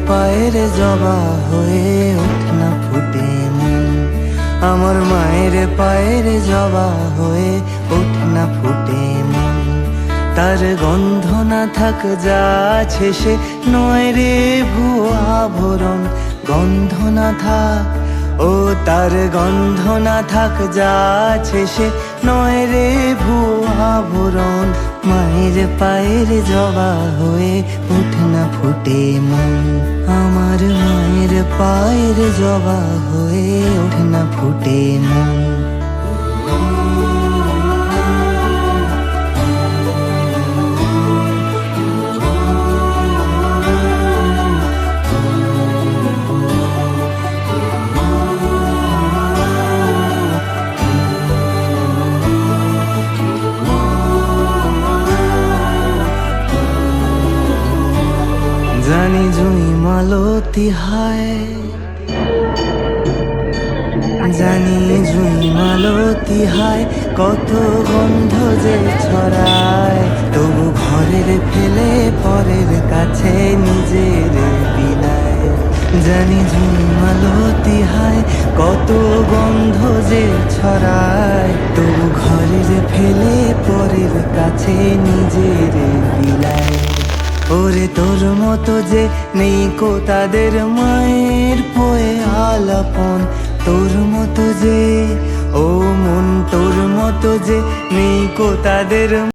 পায়ের জবা হয়ে ওঠে না ফুটে মন। আমার মায়ের পায়ের জবা হয়ে ওঠে না ফুটে মন। তার গন্ধ না থাক যা আছে সে নয় রে ভুয়া আভরণ। গন্ধ না থাক, ও তার গন্ধ না থাক যা আছে সে নয় রে ভুয়া আভরণ। মায়ের পায়ের জবা হয়ে ওঠে না ফুটে মন। আমার মায়ের পায়ের জবা হয়ে ওঠে না ফুটে মন। জানি জুঁই মালতী হায়, জানি জুঁই মালতী হায়, কত গন্ধ যে ছড়ায়। তবু ঘরের ফেলে পরের কাছে নিজের বিলায়। জানি জুঁই মালতী হায়, কত গন্ধ যে ছড়ায়। তবু ঘরের ফেলে পরের কাছে নিজের বিলায়। ওরে তোর মতো যে নেই কো তাদের মায়ের পোয়ে আলাপন। তোর মতো যে, ও মন তোর মতো যে নেই কো তাদের